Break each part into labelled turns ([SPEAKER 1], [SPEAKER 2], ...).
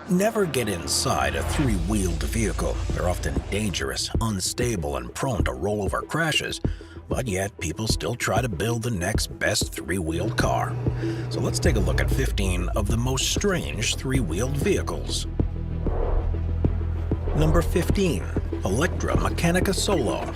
[SPEAKER 1] Never get inside a three-wheeled vehicle. They're often dangerous, unstable, and prone to rollover crashes. But yet, people still try to build the next best three-wheeled car. So let's take a look at 15 of the most strange three-wheeled vehicles. Number 15. Electra Mechanica Solo.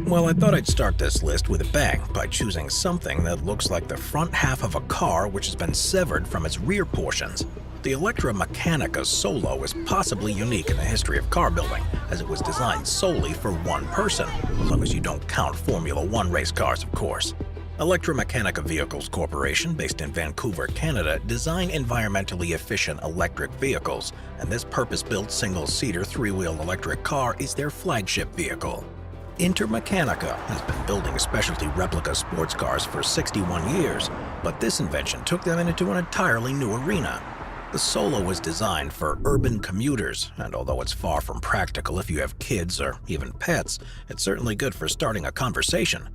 [SPEAKER 1] Well, I thought I'd start this list with a bang by choosing something that looks like the front half of a car which has been severed from its rear portions. The Electra Mechanica Solo is possibly unique in the history of car building, as it was designed solely for one person, as long as you don't count Formula One race cars, of course. Electra Mechanica Vehicles Corporation, based in Vancouver, Canada, design environmentally efficient electric vehicles, and this purpose-built single-seater three-wheel electric car is their flagship vehicle. Intermechanica has been building specialty replica sports cars for 61 years, but this invention took them into an entirely new arena. The Solo was designed for urban commuters, and although it's far from practical if you have kids or even pets, it's certainly good for starting a conversation.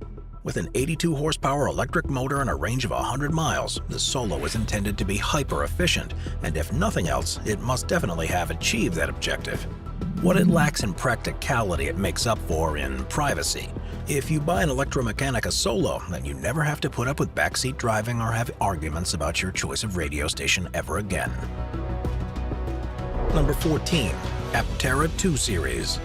[SPEAKER 1] With an 82 horsepower electric motor and a range of 100 miles, the Solo is intended to be hyper-efficient, and if nothing else, it must definitely have achieved that objective. What it lacks in practicality, it makes up for in privacy. If you buy an Electromechanica Solo, then you never have to put up with backseat driving or have arguments about your choice of radio station ever again. Number 14. Aptera 2 Series.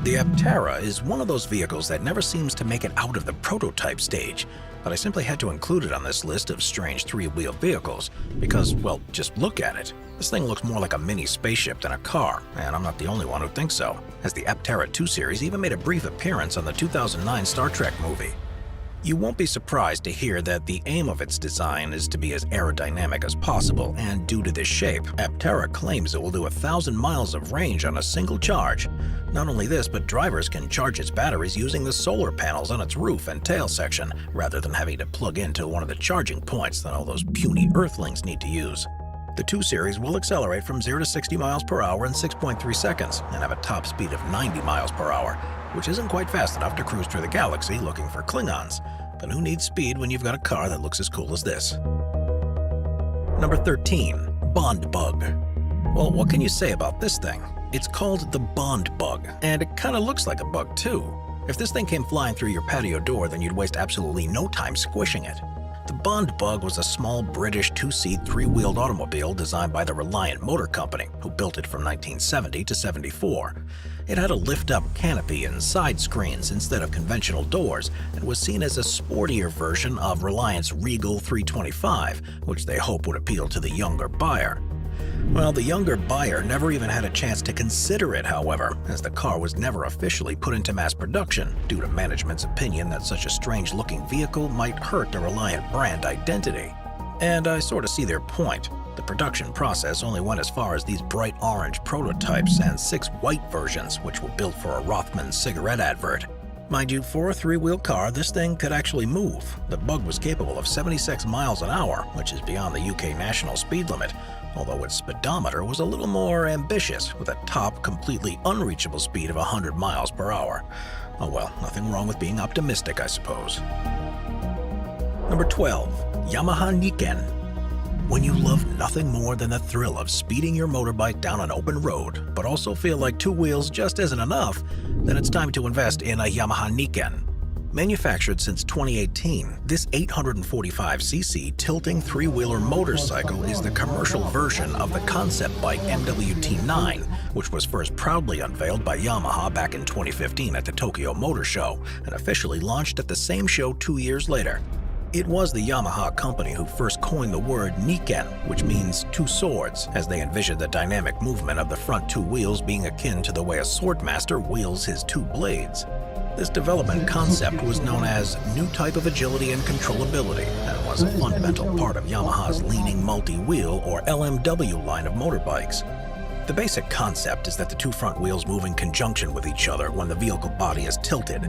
[SPEAKER 1] The Aptera is one of those vehicles that never seems to make it out of the prototype stage, but I simply had to include it on this list of strange three-wheeled vehicles because, well, just look at it. This thing looks more like a mini spaceship than a car, and I'm not the only one who thinks so, as the Aptera 2 Series even made a brief appearance on the 2009 Star Trek movie. You won't be surprised to hear that the aim of its design is to be as aerodynamic as possible, and due to this shape, Aptera claims it will do 1,000 miles of range on a single charge. Not only this, but drivers can charge its batteries using the solar panels on its roof and tail section, rather than having to plug into one of the charging points that all those puny Earthlings need to use. The 2 Series will accelerate from 0 to 60 miles per hour in 6.3 seconds and have a top speed of 90 miles per hour, which isn't quite fast enough to cruise through the galaxy looking for Klingons. But who needs speed when you've got a car that looks as cool as this? Number 13. Bond Bug. Well, what can you say about this thing? It's called the Bond Bug, and it kind of looks like a bug too. If this thing came flying through your patio door, then you'd waste absolutely no time squishing it. The Bond Bug was a small British two-seat, three-wheeled automobile designed by the Reliant Motor Company, who built it from 1970 to 74. It had a lift-up canopy and side screens instead of conventional doors, and was seen as a sportier version of Reliant's Regal 325, which they hope would appeal to the younger buyer. Well, the younger buyer never even had a chance to consider it, however, as the car was never officially put into mass production due to management's opinion that such a strange-looking vehicle might hurt the Reliant brand identity. And I sort of see their point. The production process only went as far as these bright orange prototypes and 6 white versions, which were built for a Rothmans cigarette advert. Mind you, for a three-wheel car, this thing could actually move. The Bug was capable of 76 miles an hour, which is beyond the UK national speed limit, although its speedometer was a little more ambitious, with a top, completely unreachable speed of 100 miles per hour. Oh well, nothing wrong with being optimistic, I suppose. Number 12. Yamaha Niken. When you love nothing more than the thrill of speeding your motorbike down an open road, but also feel like 2 wheels just isn't enough, then it's time to invest in a Yamaha Niken. Manufactured since 2018, this 845cc tilting three-wheeler motorcycle is the commercial version of the concept bike MWT9, which was first proudly unveiled by Yamaha back in 2015 at the Tokyo Motor Show and officially launched at the same show 2 years later. It was the Yamaha company who first coined the word Niken, which means 2 swords, as they envisioned the dynamic movement of the front 2 wheels being akin to the way a swordmaster wields his 2 blades. This development concept was known as New Type of Agility and Controllability and was a fundamental part of Yamaha's Leaning Multi-Wheel or LMW line of motorbikes. The basic concept is that the 2 front wheels move in conjunction with each other when the vehicle body is tilted.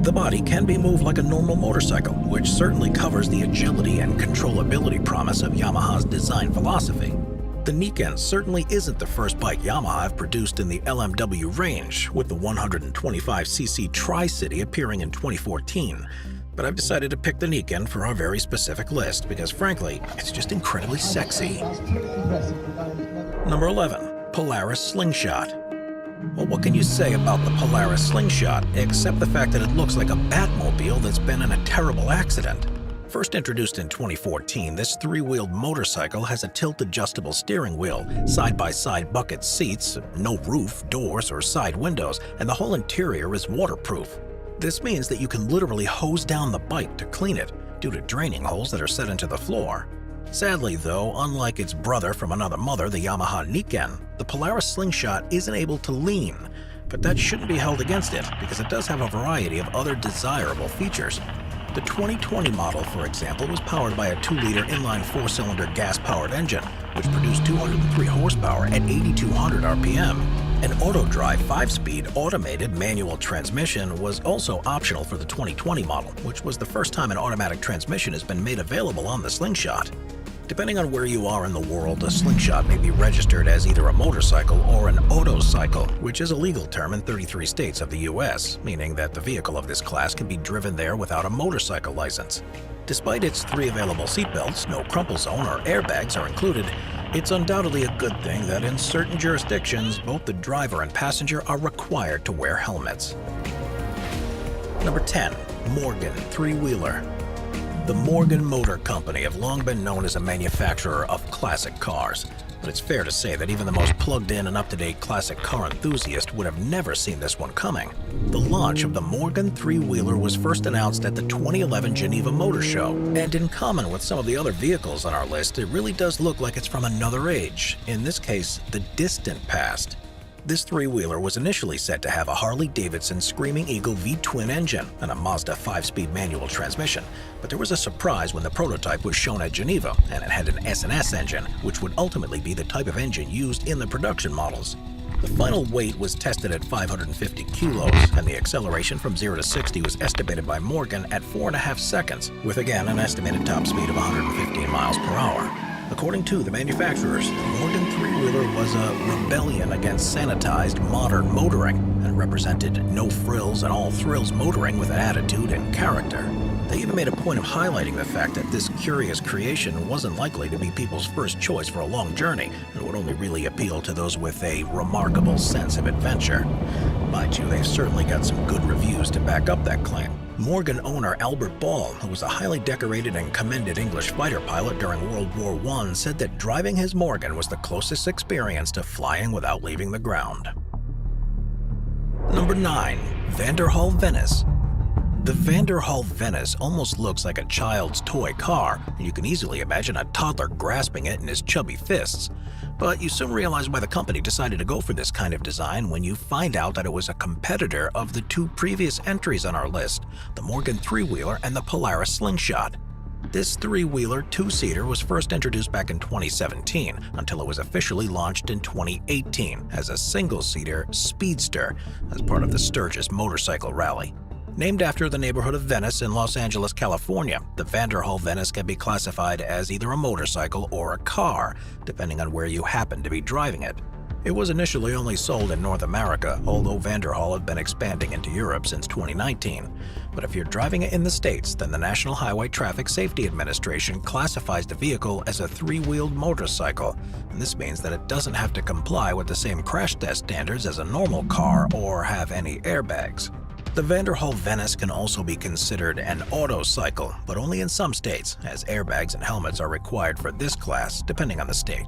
[SPEAKER 1] The body can be moved like a normal motorcycle, which certainly covers the agility and controllability promise of Yamaha's design philosophy. The Niken certainly isn't the first bike Yamaha have produced in the LMW range, with the 125cc Tri-City appearing in 2014. But I've decided to pick the Niken for our very specific list because, frankly, it's just incredibly sexy. Number 11. Polaris Slingshot. Well, what can you say about the Polaris Slingshot, except the fact that it looks like a Batmobile that's been in a terrible accident? First introduced in 2014, this three-wheeled motorcycle has a tilt-adjustable steering wheel, side-by-side bucket seats, no roof, doors, or side windows, and the whole interior is waterproof. This means that you can literally hose down the bike to clean it, due to draining holes that are set into the floor. Sadly though, unlike its brother from another mother, the Yamaha Niken, the Polaris Slingshot isn't able to lean, but that shouldn't be held against it because it does have a variety of other desirable features. The 2020 model, for example, was powered by a 2-liter inline 4-cylinder gas-powered engine, which produced 203 horsepower at 8,200 RPM. An AutoDrive 5-speed automated manual transmission was also optional for the 2020 model, which was the first time an automatic transmission has been made available on the Slingshot. Depending on where you are in the world, a Slingshot may be registered as either a motorcycle or an autocycle, which is a legal term in 33 states of the US, meaning that the vehicle of this class can be driven there without a motorcycle license. Despite its 3 available seatbelts, no crumple zone or airbags are included. It's undoubtedly a good thing that in certain jurisdictions, both the driver and passenger are required to wear helmets. Number 10. Morgan Three-Wheeler. The Morgan Motor Company have long been known as a manufacturer of classic cars, but it's fair to say that even the most plugged-in and up-to-date classic car enthusiast would have never seen this one coming. The launch of the Morgan Three-Wheeler was first announced at the 2011 Geneva Motor Show, and in common with some of the other vehicles on our list, it really does look like it's from another age, in this case, the distant past. This three-wheeler was initially said to have a Harley-Davidson Screaming Eagle V-twin engine and a Mazda 5-speed manual transmission, but there was a surprise when the prototype was shown at Geneva, and it had an S&S engine, which would ultimately be the type of engine used in the production models. The final weight was tested at 550 kilos, and the acceleration from 0 to 60 was estimated by Morgan at 4.5 seconds, with again an estimated top speed of 115 miles per hour. According to the manufacturers, the Morgan Three-Wheeler was a rebellion against sanitized modern motoring and represented no-frills and all-thrills motoring with an attitude and character. They even made a point of highlighting the fact that this curious creation wasn't likely to be people's first choice for a long journey and would only really appeal to those with a remarkable sense of adventure. Mind you, they've certainly got some good reviews to back up that claim. Morgan owner Albert Ball, who was a highly decorated and commended English fighter pilot during World War I, said that driving his Morgan was the closest experience to flying without leaving the ground. Number 9. Vanderhall Venice. The Vanderhall Venice almost looks like a child's toy car, and you can easily imagine a toddler grasping it in his chubby fists. But you soon realize why the company decided to go for this kind of design when you find out that it was a competitor of the 2 previous entries on our list, the Morgan Three-Wheeler and the Polaris Slingshot. This three-wheeler 2-seater was first introduced back in 2017 until it was officially launched in 2018 as a single-seater speedster as part of the Sturgis Motorcycle Rally. Named after the neighborhood of Venice in Los Angeles, California, the Vanderhall Venice can be classified as either a motorcycle or a car, depending on where you happen to be driving it. It was initially only sold in North America, although Vanderhall had been expanding into Europe since 2019. But if you're driving it in the States, then the National Highway Traffic Safety Administration classifies the vehicle as a 3-wheeled motorcycle, and this means that it doesn't have to comply with the same crash test standards as a normal car or have any airbags. The Vanderhall Venice can also be considered an autocycle, but only in some states, as airbags and helmets are required for this class, depending on the state.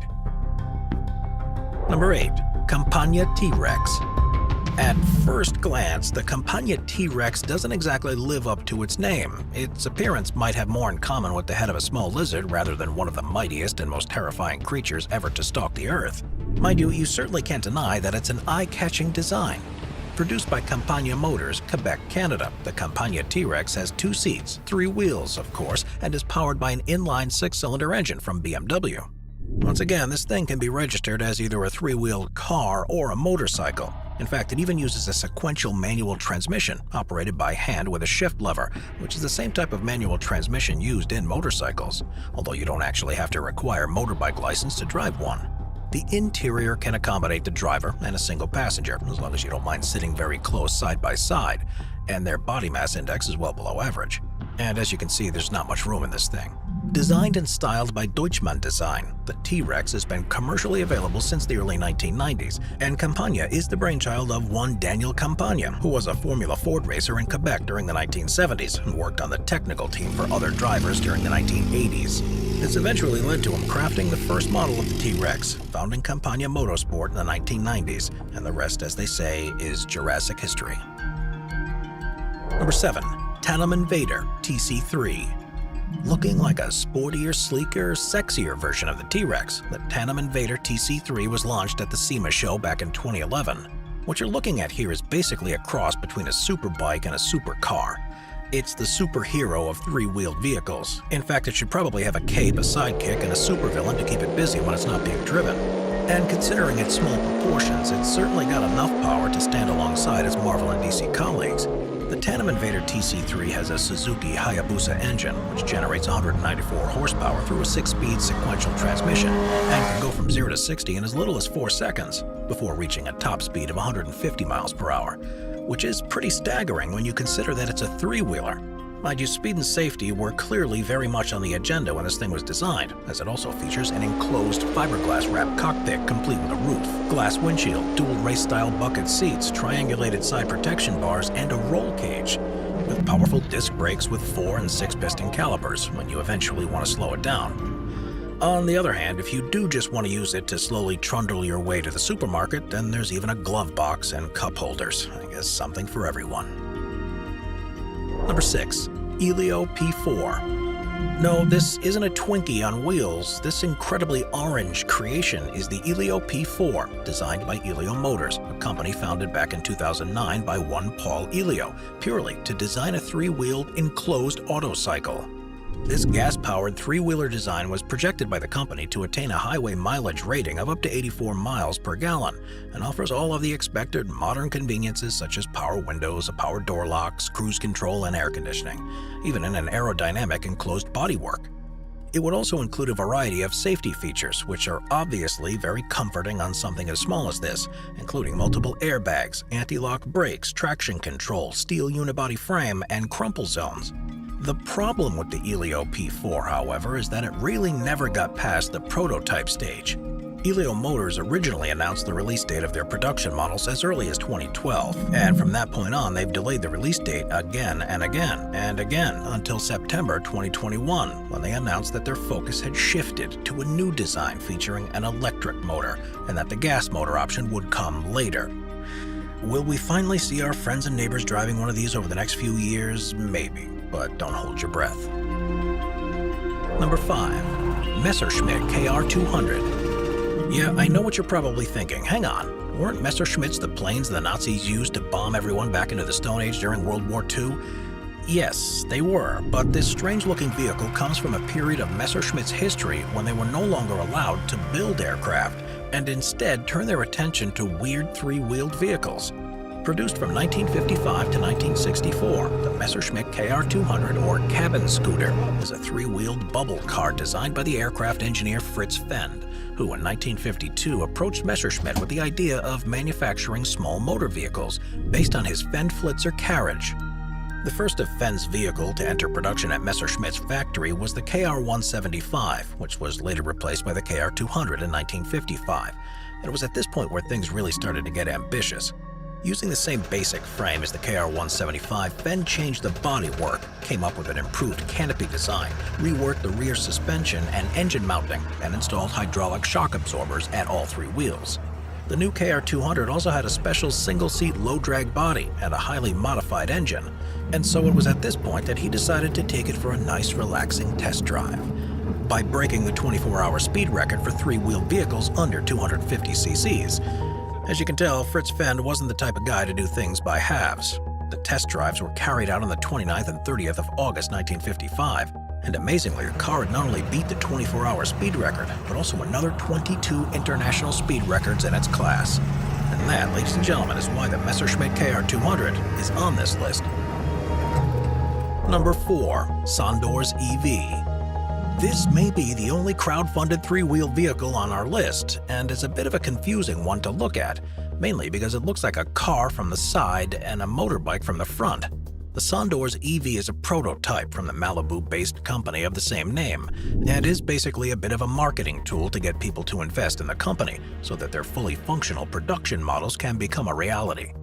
[SPEAKER 1] Number 8. Campagna T-Rex. At first glance, the Campagna T-Rex doesn't exactly live up to its name. Its appearance might have more in common with the head of a small lizard rather than one of the mightiest and most terrifying creatures ever to stalk the Earth. Mind you, you certainly can't deny that it's an eye-catching design. Produced by Campagna Motors, Quebec, Canada, the Campagna T-Rex has 2 seats, 3 wheels, of course, and is powered by an inline 6-cylinder engine from BMW. Once again, this thing can be registered as either a 3-wheeled car or a motorcycle. In fact, it even uses a sequential manual transmission operated by hand with a shift lever, which is the same type of manual transmission used in motorcycles, although you don't actually have to require a motorbike license to drive one. The interior can accommodate the driver and a single passenger, as long as you don't mind sitting very close side by side, and their body mass index is well below average. And as you can see, there's not much room in this thing. Designed and styled by Deutschmann Design, the T-Rex has been commercially available since the early 1990s, and Campagna is the brainchild of one Daniel Campagna, who was a Formula Ford racer in Quebec during the 1970s and worked on the technical team for other drivers during the 1980s. This eventually led to him crafting the first model of the T-Rex, founding Campagna Motorsport in the 1990s, and the rest, as they say, is Jurassic history. Number 7. Tandem Invader TC3. Looking like a sportier, sleeker, sexier version of the T-Rex, the Tandem Invader TC3 was launched at the SEMA show back in 2011. What you're looking at here is basically a cross between a superbike and a supercar. It's the superhero of three-wheeled vehicles. In fact, it should probably have a cape, a sidekick, and a supervillain to keep it busy when it's not being driven. And considering its small proportions, it's certainly got enough power to stand alongside its Marvel and DC colleagues. The Tandem Invader TC3 has a Suzuki Hayabusa engine, which generates 194 horsepower through a 6-speed sequential transmission, and can go from 0 to 60 in as little as 4 seconds, before reaching a top speed of 150 miles per hour, which is pretty staggering when you consider that it's a three-wheeler. Mind you, speed and safety were clearly very much on the agenda when this thing was designed, as it also features an enclosed fiberglass-wrapped cockpit complete with a roof, glass windshield, dual race-style bucket seats, triangulated side protection bars, and a roll cage, with powerful disc brakes with 4- and 6-piston calipers when you eventually want to slow it down. On the other hand, if you do just want to use it to slowly trundle your way to the supermarket, then there's even a glove box and cup holders. I guess something for everyone. Number 6. Elio P4. No, this isn't a Twinkie on wheels. This incredibly orange creation is the Elio P4, designed by Elio Motors, a company founded back in 2009 by one Paul Elio, purely to design a three-wheeled enclosed autocycle. This gas-powered three-wheeler design was projected by the company to attain a highway mileage rating of up to 84 miles per gallon and offers all of the expected modern conveniences such as power windows, power door locks, cruise control, and air conditioning, even in an aerodynamic enclosed bodywork. It would also include a variety of safety features, which are obviously very comforting on something as small as this, including multiple airbags, anti-lock brakes, traction control, steel unibody frame, and crumple zones. The problem with the Elio P4, however, is that it really never got past the prototype stage. Elio Motors originally announced the release date of their production models as early as 2012, and from that point on, they've delayed the release date again and again and again until September 2021, when they announced that their focus had shifted to a new design featuring an electric motor, and that the gas motor option would come later. Will we finally see our friends and neighbors driving one of these over the next few years? Maybe, but don't hold your breath. Number 5. Messerschmitt KR200. Yeah, I know what you're probably thinking. Hang on, weren't Messerschmitts the planes the Nazis used to bomb everyone back into the Stone Age during World War II? Yes, they were, but this strange-looking vehicle comes from a period of Messerschmitt's history when they were no longer allowed to build aircraft, and instead turned their attention to weird three-wheeled vehicles. Produced from 1955 to 1964, the Messerschmitt KR200, or cabin scooter, is a three-wheeled bubble car designed by the aircraft engineer Fritz Fend, who in 1952 approached Messerschmitt with the idea of manufacturing small motor vehicles based on his Fend Flitzer carriage. The first of Fend's vehicle to enter production at Messerschmitt's factory was the KR175, which was later replaced by the KR200 in 1955. And it was at this point where things really started to get ambitious. Using the same basic frame as the KR175, Fend changed the bodywork, came up with an improved canopy design, reworked the rear suspension and engine mounting, and installed hydraulic shock absorbers at all three wheels. The new KR200 also had a special single-seat low-drag body and a highly modified engine, and so it was at this point that he decided to take it for a nice, relaxing test drive. By breaking the 24-hour speed record for three-wheeled vehicles under 250 cc's. As you can tell, Fritz Fend wasn't the type of guy to do things by halves. The test drives were carried out on the 29th and 30th of August 1955, and amazingly, the car had not only beat the 24-hour speed record, but also another 22 international speed records in its class. And that, ladies and gentlemen, is why the Messerschmitt KR200 is on this list. Number 4. Sondor's EV. This may be the only crowd-funded three-wheeled vehicle on our list, and is a bit of a confusing one to look at, mainly because it looks like a car from the side and a motorbike from the front. The Sondors EV is a prototype from the Malibu-based company of the same name, and is basically a bit of a marketing tool to get people to invest in the company so that their fully functional production models can become a reality.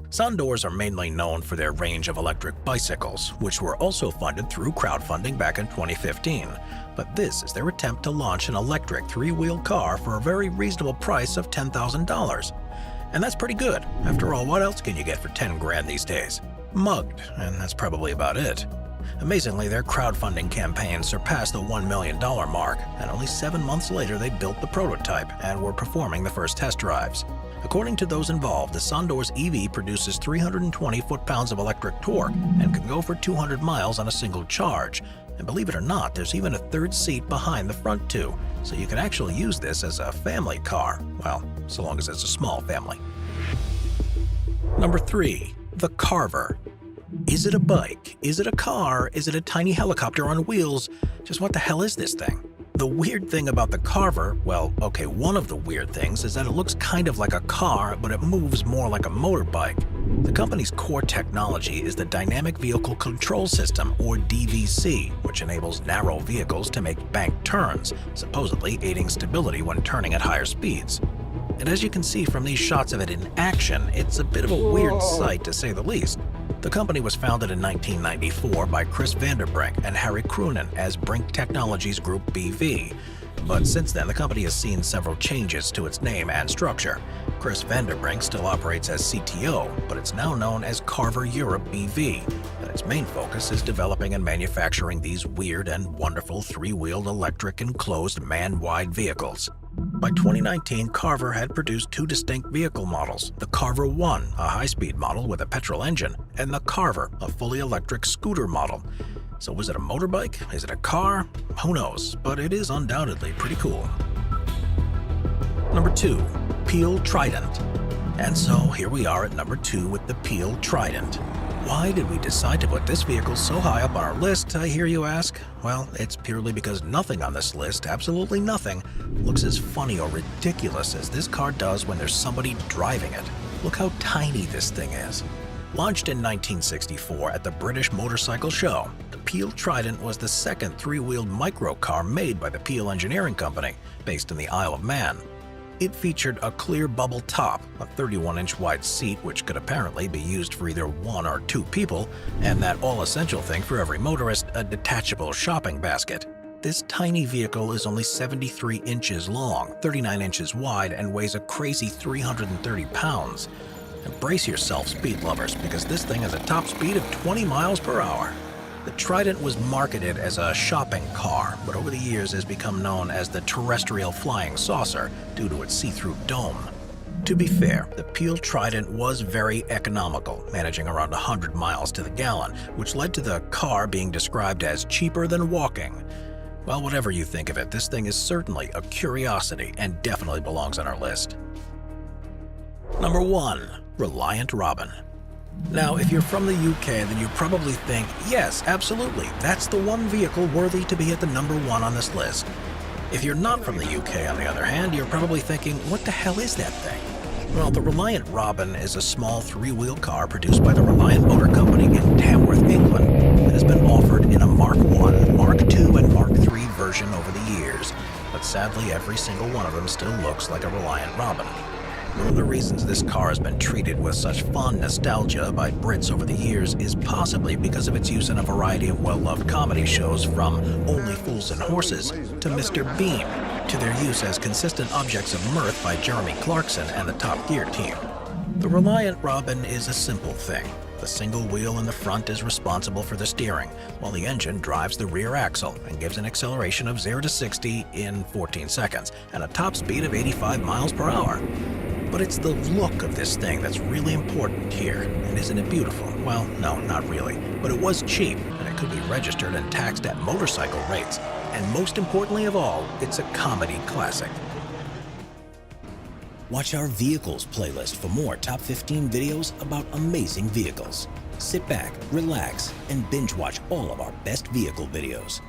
[SPEAKER 1] Sondors are mainly known for their range of electric bicycles, which were also funded through crowdfunding back in 2015. But this is their attempt to launch an electric three-wheel car for a very reasonable price of $10,000. And that's pretty good. After all, what else can you get for 10 grand these days? Mugged, and that's probably about it. Amazingly, their crowdfunding campaign surpassed the $1 million mark, and only 7 months later they built the prototype and were performing the first test drives. According to those involved, the Sondors EV produces 320 foot-pounds of electric torque and can go for 200 miles on a single charge. And believe it or not, there's even a third seat behind the front two, so you can actually use this as a family car. Well, so long as it's a small family. Number 3. The Carver. Is it a bike? Is it a car? Is it a tiny helicopter on wheels? Just what the hell is this thing? The weird thing about the Carver, well, okay, one of the weird things is that it looks kind of like a car, but it moves more like a motorbike. The company's core technology is the Dynamic Vehicle Control System, or DVC, which enables narrow vehicles to make bank turns, supposedly aiding stability when turning at higher speeds. And as you can see from these shots of it in action, it's a bit of a weird sight to say the least. The company was founded in 1994 by Chris Vanderbrink and Harry Croonen as Brink Technologies Group BV. But since then, the company has seen several changes to its name and structure. Chris Vanderbrink still operates as CTO, but it's now known as Carver Europe BV, and its main focus is developing and manufacturing these weird and wonderful three-wheeled electric enclosed man-wide vehicles. By 2019, Carver had produced 2 distinct vehicle models, the Carver One, a high-speed model with a petrol engine, and the Carver, a fully electric scooter model. So was it a motorbike? Is it a car? Who knows, but it is undoubtedly pretty cool. Number 2. Peel Trident. And so here we are at number 2 with the Peel Trident. Why did we decide to put this vehicle so high up on our list, I hear you ask? Well, it's purely because nothing on this list, absolutely nothing, looks as funny or ridiculous as this car does when there's somebody driving it. Look how tiny this thing is. Launched in 1964 at the British Motorcycle Show, the Peel Trident was the second three-wheeled microcar made by the Peel Engineering Company, based in the Isle of Man. It featured a clear bubble top, a 31-inch wide seat which could apparently be used for either 1 or 2 people, and that all-essential thing for every motorist, a detachable shopping basket. This tiny vehicle is only 73 inches long, 39 inches wide, and weighs a crazy 330 pounds. And brace yourself, speed lovers, because this thing has a top speed of 20 miles per hour. The Trident was marketed as a shopping car, but over the years has become known as the terrestrial flying saucer due to its see-through dome. To be fair, the Peel Trident was very economical, managing around 100 miles to the gallon, which led to the car being described as cheaper than walking. Well, whatever you think of it, this thing is certainly a curiosity and definitely belongs on our list. Number 1. Reliant Robin. Now, if you're from the UK, then you probably think, yes, absolutely, that's the one vehicle worthy to be at the number 1 on this list. If you're not from the UK, on the other hand, you're probably thinking, what the hell is that thing? Well, the Reliant Robin is a small three-wheel car produced by the Reliant Motor Company in Tamworth, England. It has been offered in a Mark I, Mark II, and Mark III version over the years, but sadly every single one of them still looks like a Reliant Robin. One of the reasons this car has been treated with such fond nostalgia by Brits over the years is possibly because of its use in a variety of well-loved comedy shows, from Only Fools and Horses to Mr. Bean, to their use as consistent objects of mirth by Jeremy Clarkson and the Top Gear team. The Reliant Robin is a simple thing. The single wheel in the front is responsible for the steering, while the engine drives the rear axle and gives an acceleration of 0 to 60 in 14 seconds and a top speed of 85 miles per hour. But it's the look of this thing that's really important here, and isn't it beautiful? Well, no, not really, but it was cheap, and it could be registered and taxed at motorcycle rates. And most importantly of all, it's a comedy classic. Watch our Vehicles playlist for more top 15 videos about amazing vehicles. Sit back, relax, and binge watch all of our best vehicle videos.